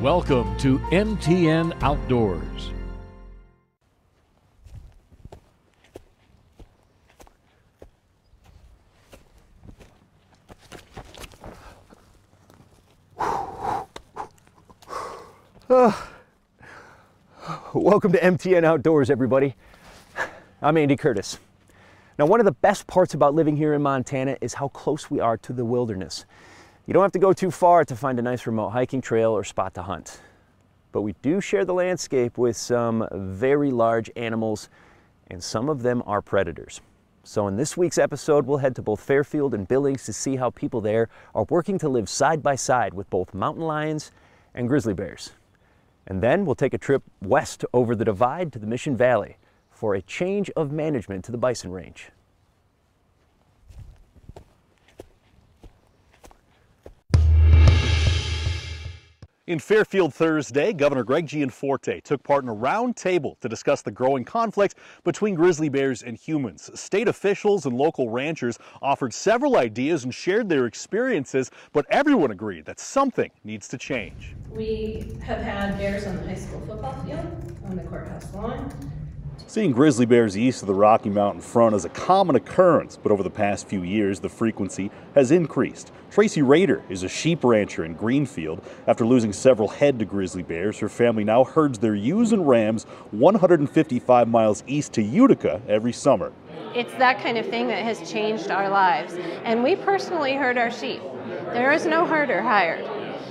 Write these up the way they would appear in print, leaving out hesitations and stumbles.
Welcome to MTN Outdoors. Welcome to MTN Outdoors, everybody. I'm Andy Curtis. Now, one of the best parts about living here in Montana is how close we are to the wilderness. You don't have to go too far to find a nice remote hiking trail or spot to hunt. But we do share the landscape with some very large animals, and some of them are predators. So in this week's episode, we'll head to both Fairfield and Billings to see how people there are working to live side by side with both mountain lions and grizzly bears. And then we'll take a trip west over the divide to the Mission Valley for a change of management to the bison range. In Fairfield Thursday, Governor Greg Gianforte took part in a round table to discuss the growing conflict between grizzly bears and humans. State officials and local ranchers offered several ideas and shared their experiences, but everyone agreed that something needs to change. We have had bears on the high school football field, on the courthouse lawn. Seeing grizzly bears east of the Rocky Mountain front is a common occurrence, but over the past few years, the frequency has increased. Tracy Rader is a sheep rancher in Greenfield. After losing several head to grizzly bears, her family now herds their ewes and rams 155 miles east to Utica every summer. It's that kind of thing that has changed our lives. And we personally herd our sheep. There is no herder hired.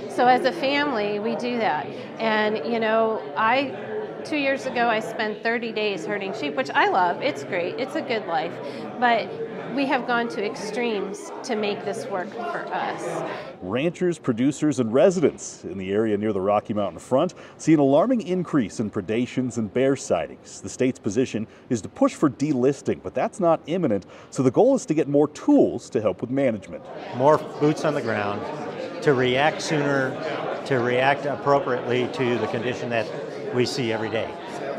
So as a family, we do that. And, you know, 2 years ago, I spent 30 days herding sheep, which I love. It's great. It's a good life. But we have gone to extremes to make this work for us. Ranchers, producers, and residents in the area near the Rocky Mountain front see an alarming increase in predations and bear sightings. The state's position is to push for delisting, but that's not imminent, so the goal is to get more tools to help with management. More boots on the ground, to react sooner, to react appropriately to the condition that we see every day.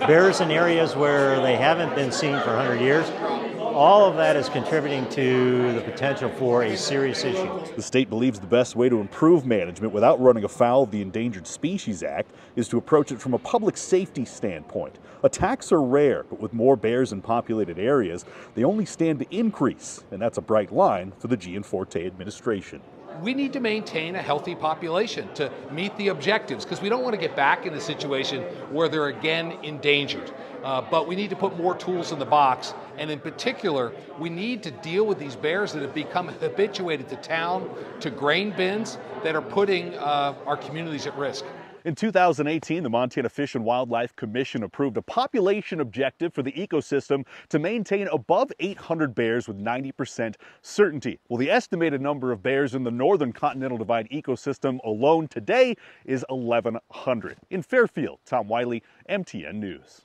Bears in areas where they haven't been seen for 100 years, all of that is contributing to the potential for a serious issue. The state believes the best way to improve management without running afoul of the Endangered Species Act is to approach it from a public safety standpoint. Attacks are rare, but with more bears in populated areas, they only stand to increase, and that's a bright line for the Gianforte administration. We need to maintain a healthy population to meet the objectives, because we don't want to get back in a situation where they're again endangered. But we need to put more tools in the box, and in particular, we need to deal with these bears that have become habituated to town, to grain bins, that are putting our communities at risk. In 2018, the Montana Fish and Wildlife Commission approved a population objective for the ecosystem to maintain above 800 bears with 90% certainty. Well, the estimated number of bears in the northern Continental Divide ecosystem alone today is 1,100. In Fairfield, Tom Wiley, MTN News.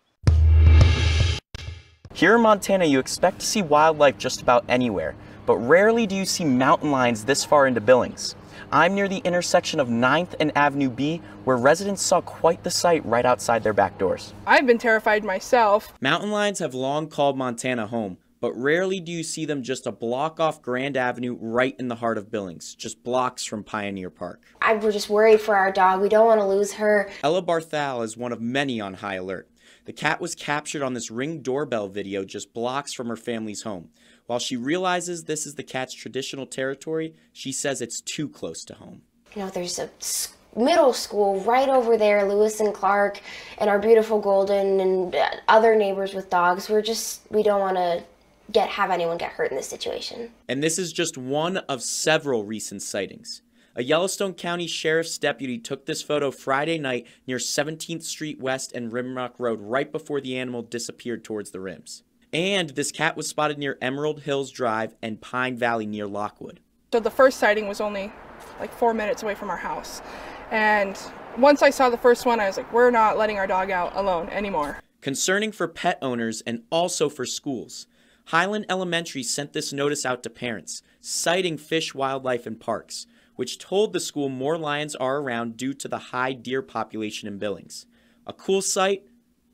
Here in Montana, you expect to see wildlife just about anywhere, but rarely do you see mountain lions this far into Billings. I'm near the intersection of 9th and Avenue B, where residents saw quite the sight right outside their back doors. I've been terrified myself. Mountain lions have long called Montana home, but rarely do you see them just a block off Grand Avenue right in the heart of Billings, just blocks from Pioneer Park. We're just worried for our dog. We don't want to lose her. Ella Barthal is one of many on high alert. The cat was captured on this Ring doorbell video just blocks from her family's home. While she realizes this is the cat's traditional territory, she says it's too close to home. You know, there's a middle school right over there, Lewis and Clark, and our beautiful Golden and other neighbors with dogs. We don't want to have anyone get hurt in this situation. And this is just one of several recent sightings. A Yellowstone County Sheriff's deputy took this photo Friday night near 17th Street West and Rimrock Road right before the animal disappeared towards the rims. And this cat was spotted near Emerald Hills Drive and Pine Valley near Lockwood. So the first sighting was only like 4 minutes away from our house. And once I saw the first one, I was like, we're not letting our dog out alone anymore. Concerning for pet owners and also for schools. Highland Elementary sent this notice out to parents, citing fish, wildlife, and parks, which told the school more lions are around due to the high deer population in Billings. A cool sight,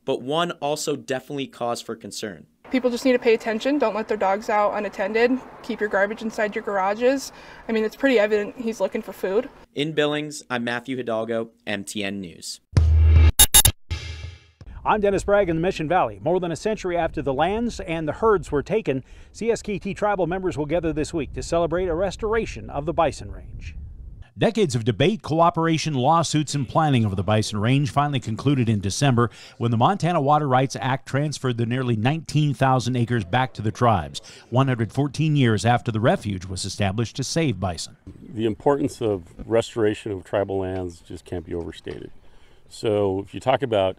but one also definitely cause for concern. People just need to pay attention. Don't let their dogs out unattended. Keep your garbage inside your garages. I mean, it's pretty evident he's looking for food. In Billings, I'm Matthew Hidalgo, MTN News. I'm Dennis Bragg in the Mission Valley. More than a century after the lands and the herds were taken, CSKT tribal members will gather this week to celebrate a restoration of the Bison Range. Decades of debate, cooperation, lawsuits, and planning over the Bison Range finally concluded in December when the Montana Water Rights Act transferred the nearly 19,000 acres back to the tribes, 114 years after the refuge was established to save bison. The importance of restoration of tribal lands just can't be overstated. So if you talk about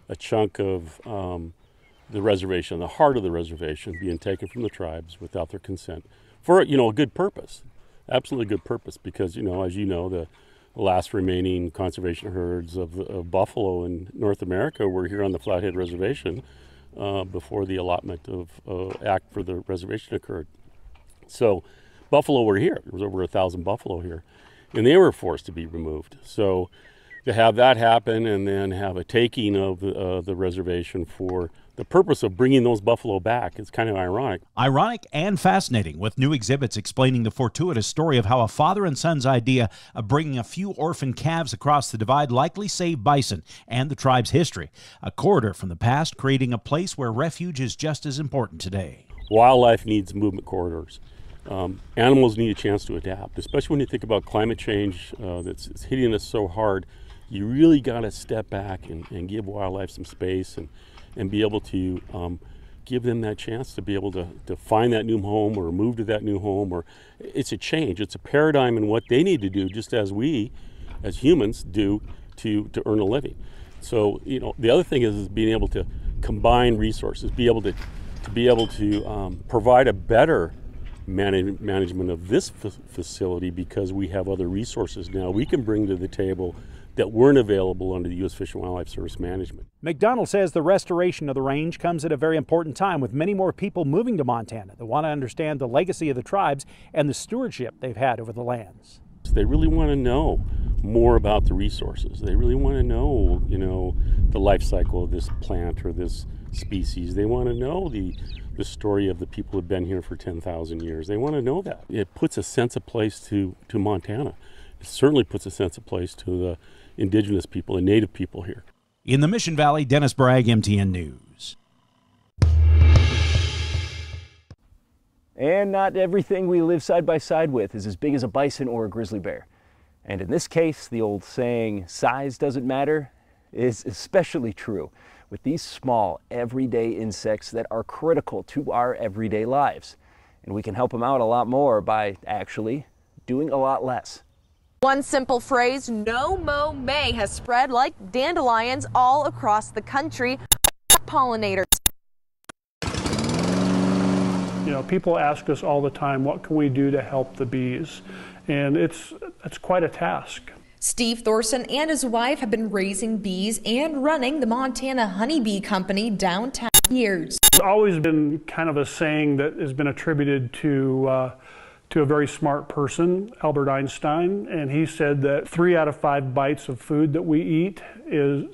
a chunk of the reservation, the heart of the reservation being taken from the tribes without their consent for, a good purpose. Absolutely good purpose, because, as you know, the last remaining conservation herds of buffalo in North America were here on the Flathead Reservation before the allotment of act for the reservation occurred. So buffalo were here. There was over 1,000 buffalo here, and they were forced to be removed. So to have that happen and then have a taking of the reservation for the purpose of bringing those buffalo back is kind of ironic. Ironic and fascinating, with new exhibits explaining the fortuitous story of how a father and son's idea of bringing a few orphan calves across the divide likely saved bison and the tribe's history. A corridor from the past creating a place where refuge is just as important today. Wildlife needs movement corridors. Animals need a chance to adapt, especially when you think about climate change that's hitting us so hard. You really got to step back and give wildlife some space and be able to give them that chance to be able to find that new home or move to that new home. Or it's a change. It's a paradigm in what they need to do, just as we, as humans, do to earn a living. So, the other thing is being able to combine resources, be able to provide a better management of this facility, because we have other resources now we can bring to the table that weren't available under the U.S. Fish and Wildlife Service management. McDonald says the restoration of the range comes at a very important time, with many more people moving to Montana that want to understand the legacy of the tribes and the stewardship they've had over the lands. They really want to know more about the resources. They really want to know, the life cycle of this plant or this species. They want to know the story of the people who have been here for 10,000 years. They want to know that. It puts a sense of place to Montana. It certainly puts a sense of place to the indigenous people and native people here. In the Mission Valley, Dennis Bragg, MTN News. And not everything we live side by side with is as big as a bison or a grizzly bear. And in this case, the old saying, size doesn't matter, is especially true with these small, everyday insects that are critical to our everyday lives. And we can help them out a lot more by actually doing a lot less. One simple phrase, NoMoMay, has spread like dandelions all across the country. Pollinators. People ask us all the time, what can we do to help the bees? And it's quite a task. Steve Thorson and his wife have been raising bees and running the Montana Honeybee Company downtown for years. It's always been kind of a saying that has been attributed to a very smart person, Albert Einstein, and he said that 3 out of 5 bites of food that we eat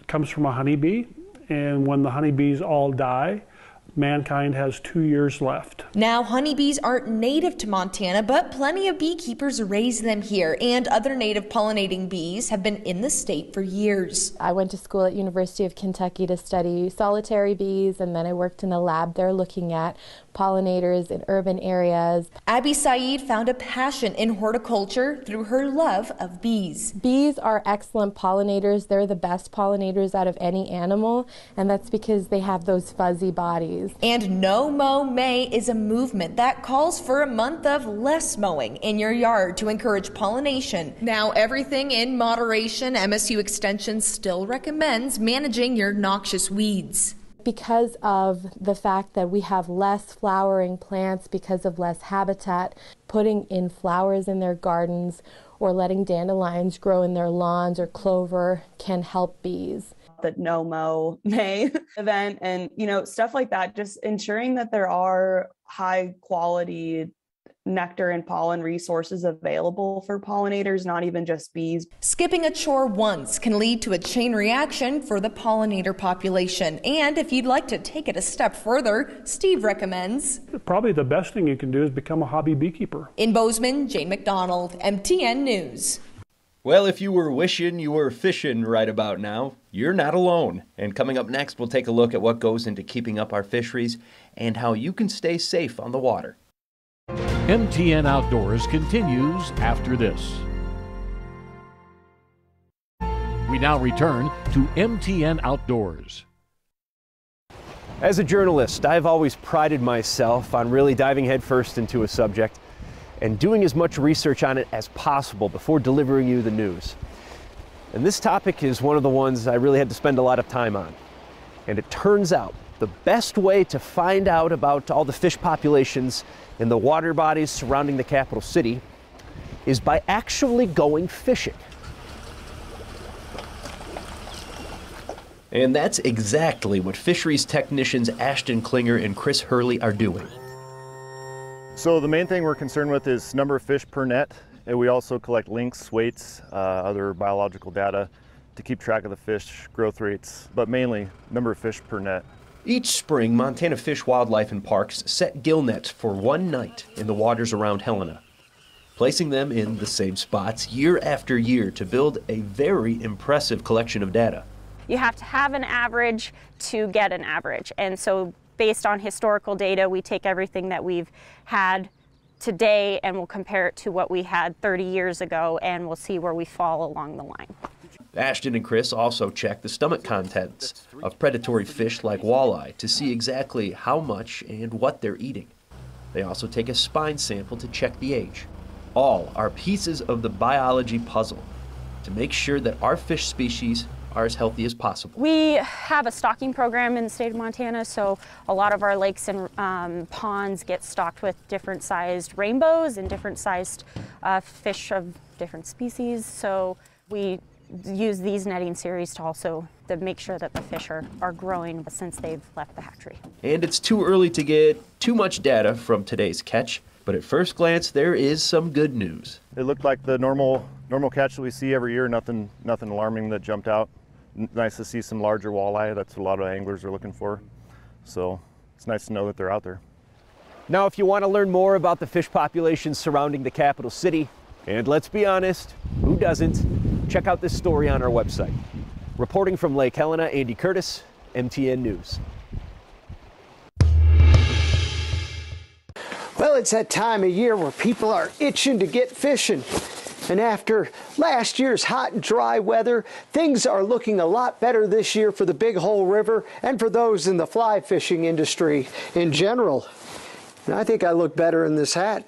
comes from a honeybee, and when the honeybees all die, mankind has 2 years left. Now, honeybees aren't native to Montana, but plenty of beekeepers raise them here, and other native pollinating bees have been in the state for years. I went to school at University of Kentucky to study solitary bees, and then I worked in a lab there looking at pollinators in urban areas. Abby Saeed found a passion in horticulture through her love of bees. Bees are excellent pollinators. They're the best pollinators out of any animal, and that's because they have those fuzzy bodies. And NoMoMay is a movement that calls for a month of less mowing in your yard to encourage pollination. Now, everything in moderation, MSU Extension still recommends managing your noxious weeds. Because of the fact that we have less flowering plants, because of less habitat, putting in flowers in their gardens or letting dandelions grow in their lawns or clover can help bees. The NoMoMay event and stuff like that, just ensuring that there are high quality nectar and pollen resources available for pollinators, not even just bees. Skipping a chore once can lead to a chain reaction for the pollinator population. And if you'd like to take it a step further, Steve recommends Probably the best thing you can do is become a hobby beekeeper. In Bozeman, Jane McDonald, MTN News. Well, if you were wishing you were fishing right about now, you're not alone. And coming up next, we'll take a look at what goes into keeping up our fisheries and how you can stay safe on the water. MTN Outdoors continues after this. We now return to MTN Outdoors. As a journalist, I've always prided myself on really diving headfirst into a subject and doing as much research on it as possible before delivering you the news. And this topic is one of the ones I really had to spend a lot of time on. And it turns out the best way to find out about all the fish populations in the water bodies surrounding the capital city is by actually going fishing. And that's exactly what fisheries technicians Ashton Klinger and Chris Hurley are doing. So the main thing we're concerned with is number of fish per net, and we also collect links, weights, other biological data to keep track of the fish growth rates, but mainly number of fish per net. Each spring, Montana Fish, Wildlife and Parks set gill nets for one night in the waters around Helena, placing them in the same spots year after year to build a very impressive collection of data. You have to have an average to get an average, and so based on historical data, we take everything that we've had today and we'll compare it to what we had 30 years ago, and we'll see where we fall along the line. Ashton and Chris also check the stomach contents of predatory fish like walleye to see exactly how much and what they're eating. They also take a spine sample to check the age. All are pieces of the biology puzzle to make sure that our fish species are as healthy as possible. We have a stocking program in the state of Montana, so a lot of our lakes and ponds get stocked with different sized rainbows and different sized fish of different species. So we use these netting series to also make sure that the fish are growing since they've left the hatchery. And it's too early to get too much data from today's catch, but at first glance there is some good news. It looked like the normal catch that we see every year, nothing alarming that jumped out. Nice to see some larger walleye. That's what a lot of anglers are looking for. So it's nice to know that they're out there. Now, if you want to learn more about the fish populations surrounding the capital city, and let's be honest, who doesn't, check out this story on our website. Reporting from Lake Helena, Andy Curtis, MTN News. Well, it's that time of year where people are itching to get fishing. And after last year's hot and dry weather, things are looking a lot better this year for the Big Hole River and for those in the fly fishing industry in general. And I think I look better in this hat.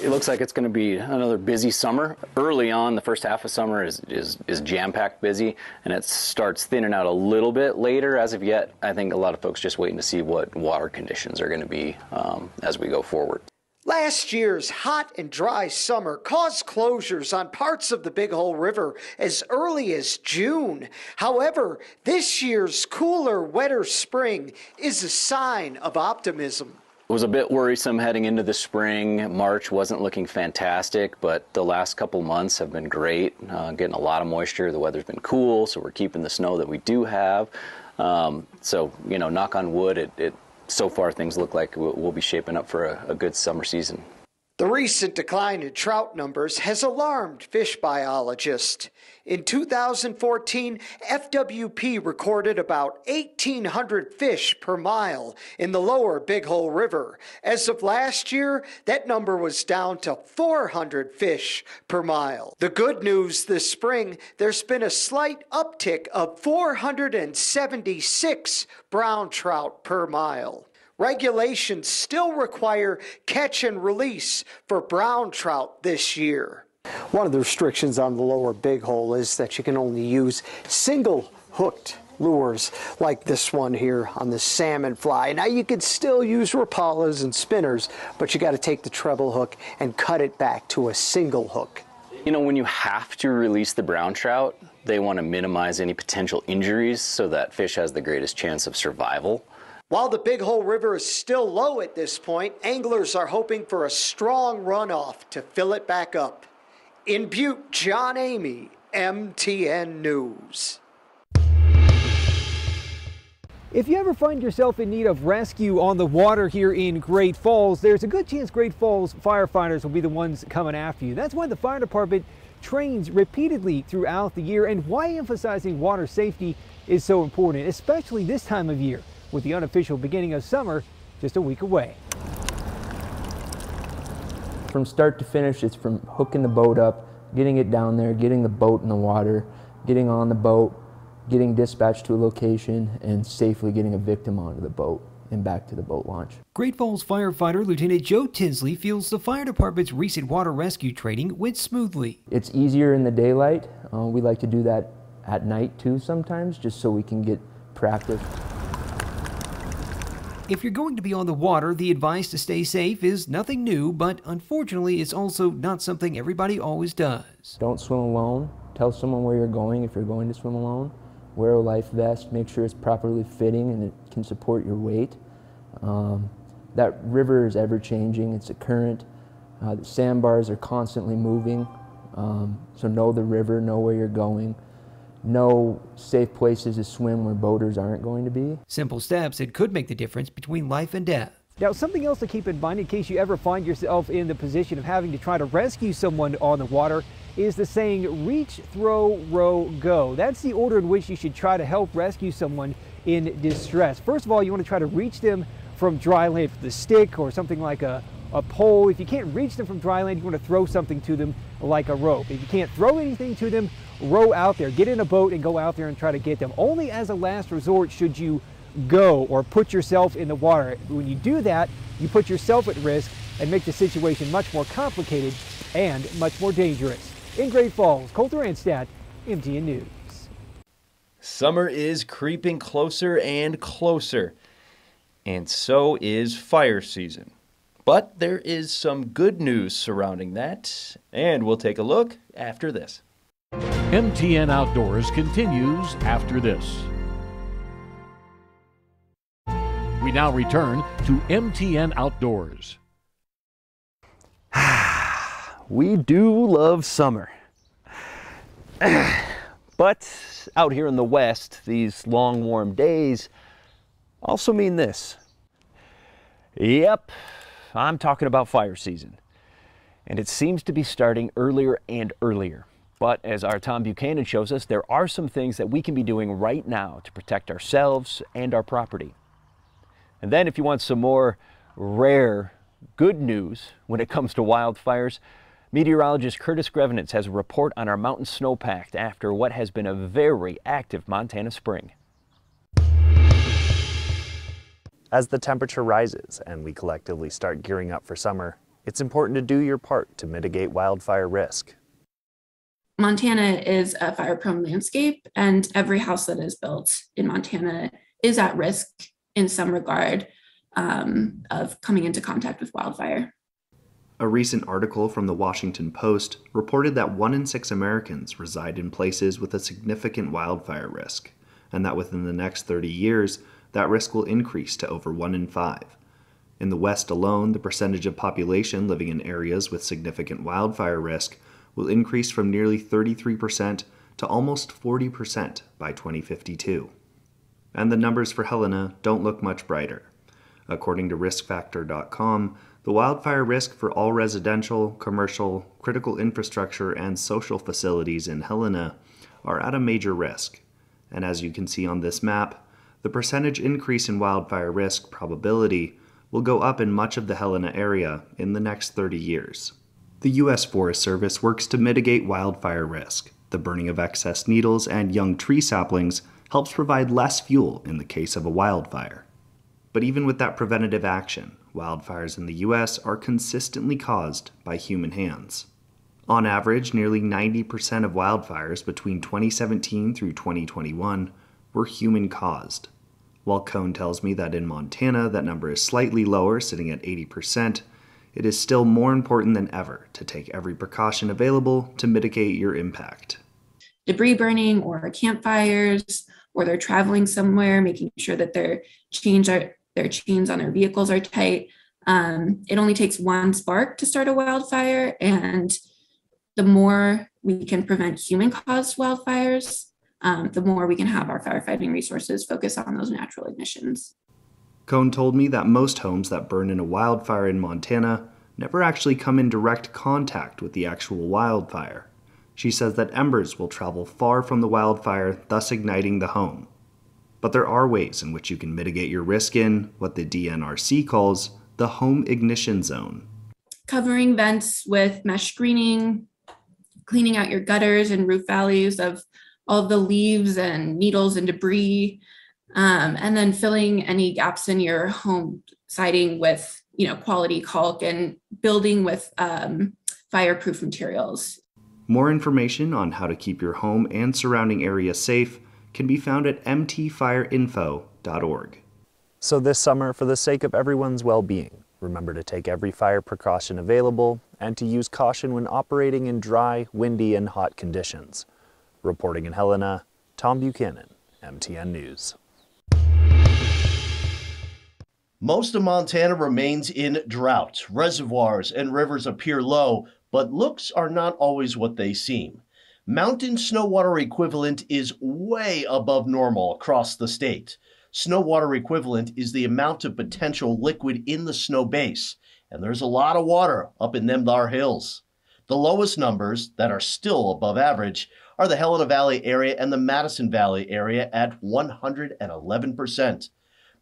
It looks like it's going to be another busy summer. Early on, the first half of summer is jam-packed busy, and it starts thinning out a little bit later. As of yet, I think a lot of folks just waiting to see what water conditions are going to be as we go forward. Last year's hot and dry summer caused closures on parts of the Big Hole River as early as June. However, this year's cooler, wetter spring is a sign of optimism. It was a bit worrisome heading into the spring. March wasn't looking fantastic, but the last couple months have been great, getting a lot of moisture. The weather's been cool, so we're keeping the snow that we do have. So, you know, knock on wood, so far things look like we'll be shaping up for a good summer season. The recent decline in trout numbers has alarmed fish biologists. In 2014, FWP recorded about 1,800 fish per mile in the lower Big Hole River. As of last year, that number was down to 400 fish per mile. The good news this spring, there's been a slight uptick of 476 brown trout per mile. Regulations still require catch and release for brown trout this year. One of the restrictions on the lower Big Hole is that you can only use single hooked lures like this one here on the salmon fly. Now you can still use Rapalas and spinners, but you got to take the treble hook and cut it back to a single hook. You know, when you have to release the brown trout, they want to minimize any potential injuries so that fish has the greatest chance of survival. While the Big Hole River is still low at this point, anglers are hoping for a strong runoff to fill it back up. In Butte, John Amy, MTN News. If you ever find yourself in need of rescue on the water here in Great Falls, there's a good chance Great Falls firefighters will be the ones coming after you. That's why the fire department trains repeatedly throughout the year and why emphasizing water safety is so important, especially this time of year, with the unofficial beginning of summer just a week away. From start to finish, it's from hooking the boat up, getting it down there, getting the boat in the water, getting on the boat, getting dispatched to a location, and safely getting a victim onto the boat and back to the boat launch. Great Falls firefighter Lieutenant Joe Tinsley feels the fire department's recent water rescue training went smoothly. It's easier in the daylight. We like to do that at night too sometimes, just so we can get practice. If you're going to be on the water, the advice to stay safe is nothing new, but unfortunately it's also not something everybody always does. Don't swim alone. Tell someone where you're going if you're going to swim alone. Wear a life vest, make sure it's properly fitting and it can support your weight. That river is ever changing, it's a current. The sandbars are constantly moving, so know the river, know where you're going. Know safe places to swim where boaters aren't going to be. Simple steps that could make the difference between life and death. Now, something else to keep in mind in case you ever find yourself in the position of having to try to rescue someone on the water is the saying, reach, throw, row, go. That's the order in which you should try to help rescue someone in distress. First of all, you want to try to reach them from dry land with a stick or something like a pole. If you can't reach them from dry land, you want to throw something to them like a rope. If you can't throw anything to them, row out there. Get in a boat and go out there and try to get them. Only as a last resort should you go or put yourself in the water. When you do that, you put yourself at risk and make the situation much more complicated and much more dangerous. In Great Falls, Colter Anstad, MTN News. Summer is creeping closer and closer, and so is fire season. But there is some good news surrounding that, and we'll take a look after this. MTN Outdoors continues after this. We now return to MTN Outdoors. We do love summer. But out here in the West, these long warm days also mean this. Yep, I'm talking about fire season. And it seems to be starting earlier and earlier. But as our Tom Buchanan shows us, there are some things that we can be doing right now to protect ourselves and our property. And then if you want some more rare good news when it comes to wildfires, meteorologist Curtis Grevenitz has a report on our mountain snowpack after what has been a very active Montana spring. As the temperature rises and we collectively start gearing up for summer, it's important to do your part to mitigate wildfire risk. Montana is a fire-prone landscape, and every house that is built in Montana is at risk in some regard of coming into contact with wildfire. A recent article from the Washington Post reported that 1 in 6 Americans reside in places with a significant wildfire risk, and that within the next 30 years, that risk will increase to over 1 in 5. In the West alone, the percentage of population living in areas with significant wildfire risk will increase from nearly 33% to almost 40% by 2052. And the numbers for Helena don't look much brighter. According to riskfactor.com, the wildfire risk for all residential, commercial, critical infrastructure, and social facilities in Helena are at a major risk. And as you can see on this map, the percentage increase in wildfire risk probability will go up in much of the Helena area in the next 30 years. The U.S. Forest Service works to mitigate wildfire risk. The burning of excess needles and young tree saplings helps provide less fuel in the case of a wildfire. But even with that preventative action, wildfires in the U.S. are consistently caused by human hands. On average, nearly 90% of wildfires between 2017 through 2021 were human-caused. While Cone tells me that in Montana that number is slightly lower, sitting at 80%, it is still more important than ever to take every precaution available to mitigate your impact. Debris burning or campfires, or they're traveling somewhere, making sure that their chains their chains on their vehicles are tight. It only takes one spark to start a wildfire, and the more we can prevent human-caused wildfires, the more we can have our firefighting resources focus on those natural ignitions. Cohn told me that most homes that burn in a wildfire in Montana never actually come in direct contact with the actual wildfire. She says that embers will travel far from the wildfire, thus igniting the home. But there are ways in which you can mitigate your risk in what the DNRC calls the home ignition zone. Covering vents with mesh screening, cleaning out your gutters and roof valleys of all the leaves and needles and debris, and then filling any gaps in your home siding with, quality caulk and building with fireproof materials. More information on how to keep your home and surrounding area safe can be found at mtfireinfo.org. So this summer, for the sake of everyone's well-being, remember to take every fire precaution available and to use caution when operating in dry, windy, and hot conditions. Reporting in Helena, Tom Buchanan, MTN News. Most of Montana remains in drought. Reservoirs and rivers appear low, but looks are not always what they seem. Mountain snow water equivalent is way above normal across the state. Snow water equivalent is the amount of potential liquid in the snow base, and there's a lot of water up in them thar hills. The lowest numbers that are still above average are the Helena Valley area and the Madison Valley area at 111%.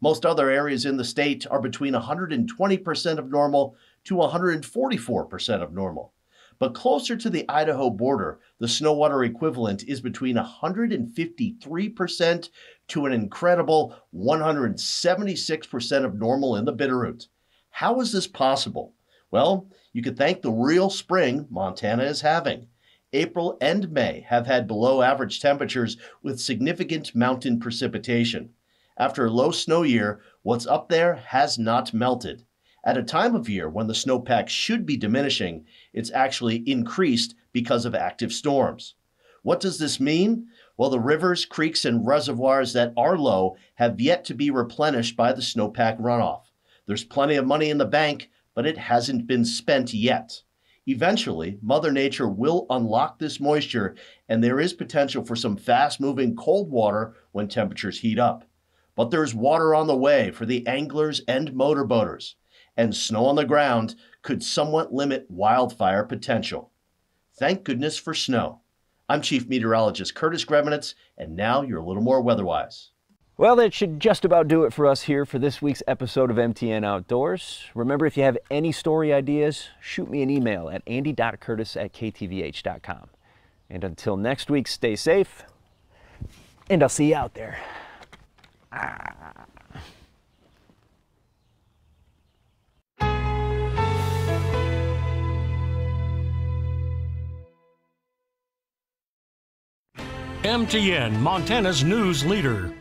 Most other areas in the state are between 120% of normal to 144% of normal. But closer to the Idaho border, the snow water equivalent is between 153% to an incredible 176% of normal in the Bitterroot. How is this possible? Well, you could thank the real spring Montana is having. April and May have had below average temperatures with significant mountain precipitation. After a low snow year, what's up there has not melted. At a time of year when the snowpack should be diminishing, it's actually increased because of active storms. What does this mean? Well, the rivers, creeks, and reservoirs that are low have yet to be replenished by the snowpack runoff. There's plenty of money in the bank, but it hasn't been spent yet. Eventually, Mother Nature will unlock this moisture, and there is potential for some fast-moving cold water when temperatures heat up. But there's water on the way for the anglers and motorboaters, and snow on the ground could somewhat limit wildfire potential. Thank goodness for snow. I'm Chief Meteorologist Curtis Grebenitz, and now you're a little more weather-wise. Well, that should just about do it for us here for this week's episode of MTN Outdoors. Remember, if you have any story ideas, shoot me an email at andy.curtis@ktvh.com. And until next week, stay safe, and I'll see you out there. MTN, Montana's news leader.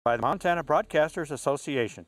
by the Montana Broadcasters Association.